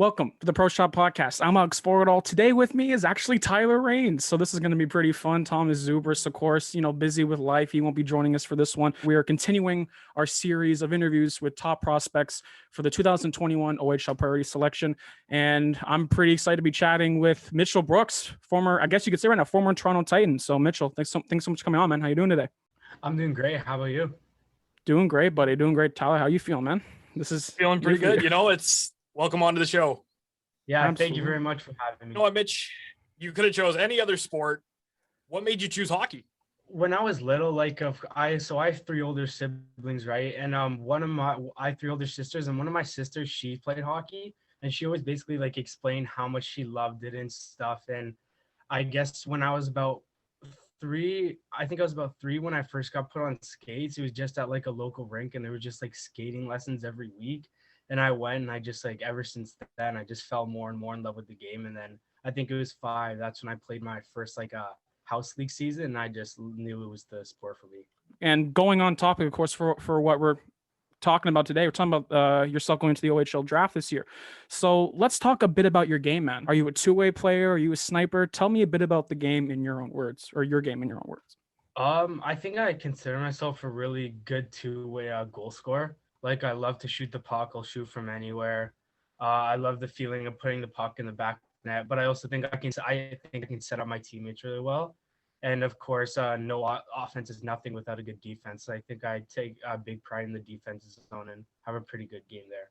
Welcome to the Pro Shop Podcast. I'm Alex Forwardall. Today with me is actually Tyler Rains. So this is going to be pretty fun. Thomas Zubris, of course, busy with life. He won't be joining us for this one. We are continuing our series of interviews with top prospects for the 2021 OHL Priority Selection. And I'm pretty excited to be chatting with Mitchell Brooks, former, I guess you could say right now, former Toronto Titan. So Mitchell, thanks so much for coming on, man. How you doing today? I'm doing great. How about you? Doing great, buddy. Doing great. Tyler, how you feeling, man? This is feeling pretty good. It's welcome onto the show. Yeah, Absolutely. Thank you very much for having me. You know what, Mitch? You could have chose any other sport. What made you choose hockey? When I was little, I have three older siblings, right? And I have three older sisters, and one of my sisters, she played hockey, and she always basically explained how much she loved it and stuff. And I guess when I was about three when I first got put on skates. It was just at a local rink, and there were just skating lessons every week. And I went, and I just ever since then, I just fell more and more in love with the game. And then I think it was 5. That's when I played my first house league season. And I just knew it was the sport for me. And going on topic, of course, for what we're talking about today, we're talking about yourself going to the OHL Draft this year. So let's talk a bit about your game, man. Are you a two-way player? Are you a sniper? Tell me a bit about the game in your own words, or your game in your own words. I think I consider myself a really good two-way goal scorer. I love to shoot the puck. I'll shoot from anywhere. I love the feeling of putting the puck in the back net, but I also think I can set up my teammates really well. And of course, no offense is nothing without a good defense. I think I take a big pride in the defensive zone and have a pretty good game there.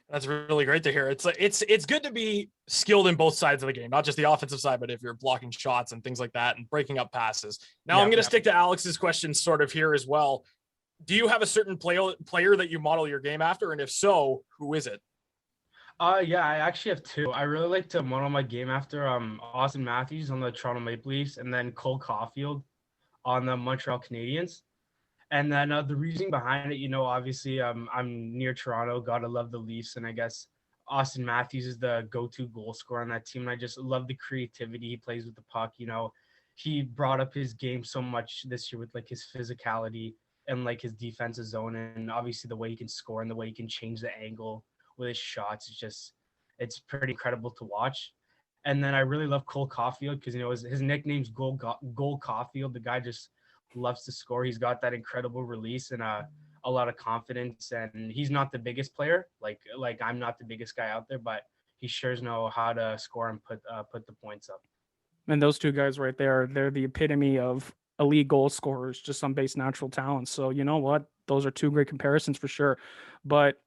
That's really great to hear. It's good to be skilled in both sides of the game, not just the offensive side, but if you're blocking shots and things like that and breaking up passes. Now I'm going to stick to Alex's question sort of here as well. Do you have a certain player that you model your game after? And if so, who is it? Yeah, I actually have 2. I really like to model my game after Austin Matthews on the Toronto Maple Leafs, and then Cole Caulfield on the Montreal Canadiens. And then the reasoning behind it, obviously I'm near Toronto, gotta love the Leafs, and I guess Austin Matthews is the go-to goal scorer on that team. And I just love the creativity he plays with the puck. He brought up his game so much this year with his physicality and his defensive zone, and obviously the way he can score and the way he can change the angle with his shots. It's pretty incredible to watch. And then I really love Cole Caulfield because his nickname's Goal Caulfield. The guy just loves to score. He's got that incredible release and a lot of confidence. And he's not the biggest player, like I'm not the biggest guy out there, but he sure know how to score and put the points up. And those two guys right there, they're the epitome of elite goal scorers, just on base natural talent. So you know what? Those are two great comparisons for sure. But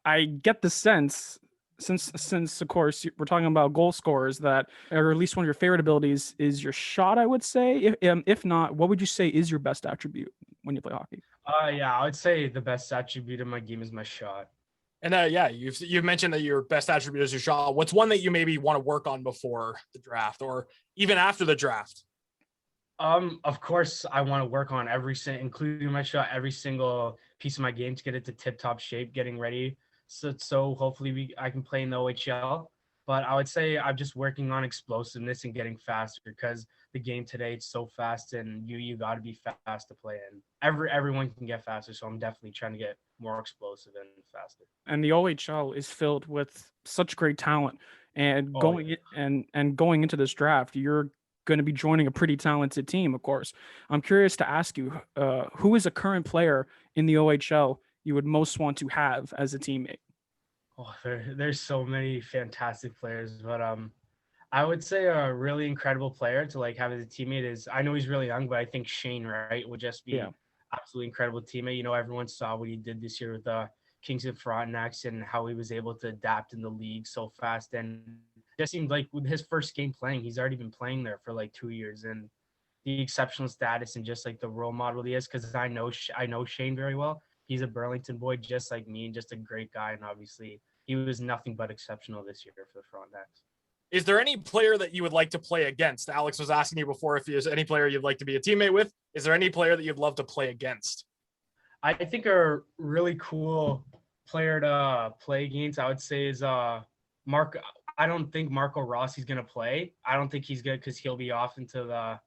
I get the sense, since of course we're talking about goal scorers, that, or at least one of your favorite abilities is your shot, I would say. If not, what would you say is your best attribute when you play hockey? Yeah, I would say the best attribute of my game is my shot. And you've mentioned that your best attribute is your shot. What's one that you maybe want to work on before the draft or even after the draft? Of course, I want to work on including my shot, every single piece of my game to get it to tip-top shape, getting ready. So hopefully I can play in the OHL. But I would say I'm just working on explosiveness and getting faster because the game today, it's so fast, and you got to be fast to play in. Everyone can get faster, so I'm definitely trying to get more explosive and faster. And the OHL is filled with such great talent. And going into this draft, you're going to be joining a pretty talented team, of course. I'm curious to ask you, who is a current player in the OHL you would most want to have as a teammate? Oh, there's so many fantastic players, but I would say a really incredible player to have as a teammate is, I know he's really young, but I think Shane Wright would just be absolutely incredible teammate. Everyone saw what he did this year with the Kings of Frontenacs and how he was able to adapt in the league so fast. And just seemed like with his first game playing, he's already been playing there for 2 years, and the exceptional status and just the role model he is, because I know Shane very well. He's a Burlington boy, just like me, and just a great guy. And obviously, he was nothing but exceptional this year for the Frontenacs. Is there any player that you would like to play against? Alex was asking you before if there's any player you'd like to be a teammate with. Is there any player that you'd love to play against? I think a really cool player to play against, I would say, is Mark. I don't think Marco Rossi's going to play. I don't think he's good because he'll be off until the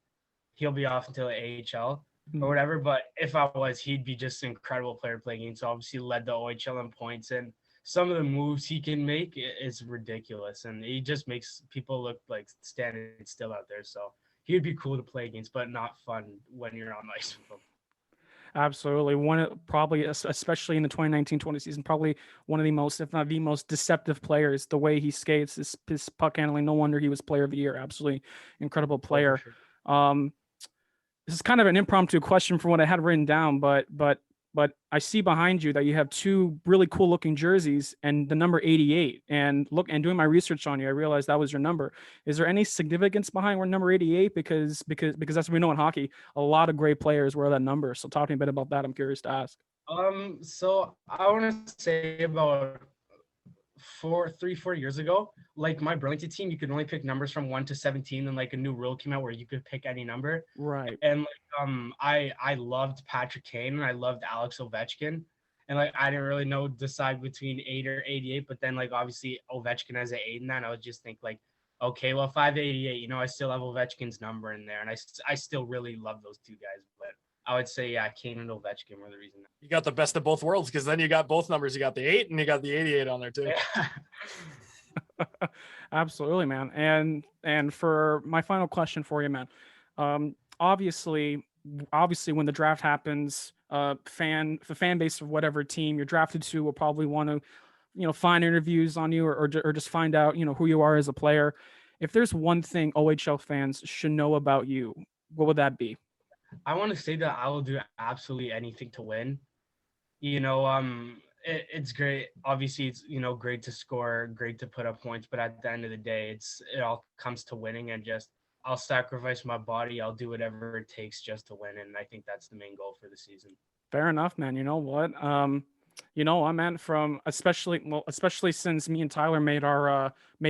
AHL. Or whatever, but if I was, he'd be just an incredible player playing against. So obviously led the OHL in points and some of the moves he can make is ridiculous, and he just makes people look like standing still out there. So he'd be cool to play against, but not fun when you're on ice with him. Absolutely. Probably, especially in the 2019-20 season, probably one of the most, if not the most deceptive players. The way he skates, his puck handling, no wonder he was player of the year. Absolutely incredible player. Sure. This is kind of an impromptu question from what I had written down, but I see behind you that you have two really cool looking jerseys and the number 88. And doing my research on you, I realized that was your number. Is there any significance behind we're number 88? Because that's what we know in hockey. A lot of great players wear that number. So talk to me a bit about that. I'm curious to ask. So I want to say about 4 years ago, like my Burlington team, you could only pick numbers from 1 to 17, and like a new rule came out where you could pick any number. Right. And like I loved Patrick Kane and I loved Alex Ovechkin. And like I didn't really decide between 8 or 88, but then like obviously Ovechkin has an 8 in that, and I would just think like, okay, well, 588, I still have Ovechkin's number in there, and I still really love those two guys. But I would say, yeah, Kane and Ovechkin were the reason. You got the best of both worlds, because then you got both numbers. You got the 8 and you got the 88 on there too. Yeah. Absolutely, man. And for my final question for you, man, obviously when the draft happens, the fan base of whatever team you're drafted to will probably want to, find interviews on you or just find out, who you are as a player. If there's one thing OHL fans should know about you, what would that be? I want to say that I will do absolutely anything to win. It's great. Obviously, it's great to score, great to put up points, but at the end of the day, it all comes to winning, and just I'll sacrifice my body. I'll do whatever it takes just to win, and I think that's the main goal for the season. Fair enough, man. You know what? I meant especially since me and Tyler made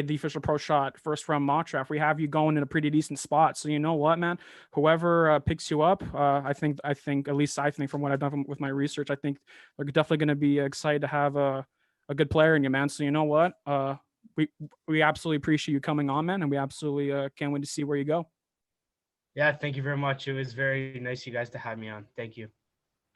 the official pro shot first round mock draft, we have you going in a pretty decent spot. So you know what, man, whoever picks you up, I think at least I think from what I've done with my research, I think they're definitely going to be excited to have a good player in you, man. So you know what, we absolutely appreciate you coming on, man, and we absolutely can't wait to see where you go. Yeah, thank you very much. It was very nice of you guys to have me on. Thank you.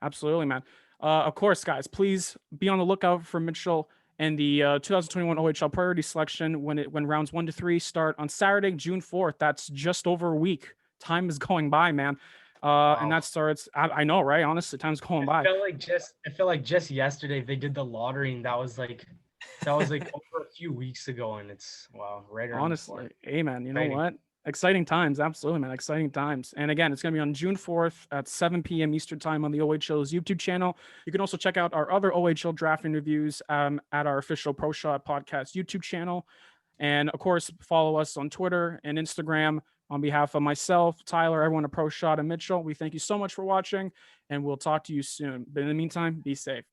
Absolutely, man. Of course, guys, please be on the lookout for Mitchell and the 2021 OHL Priority Selection when rounds 1 to 3 start on Saturday, June 4th. That's just over a week. Time is going by, man. Wow. And that starts. I know, right? Honestly, time's going by. I feel like just yesterday they did the lottery, and that was like over a few weeks ago, and it's wow, right around. Honestly, hey, man, you know what? Exciting times. Absolutely, man. Exciting times. And again, it's going to be on June 4th at 7 p.m. Eastern time on the OHL's YouTube channel. You can also check out our other OHL draft interviews at our official Pro Shot podcast YouTube channel. And of course, follow us on Twitter and Instagram. On behalf of myself, Tyler, everyone at Pro Shot, and Mitchell, we thank you so much for watching, and we'll talk to you soon. But in the meantime, be safe.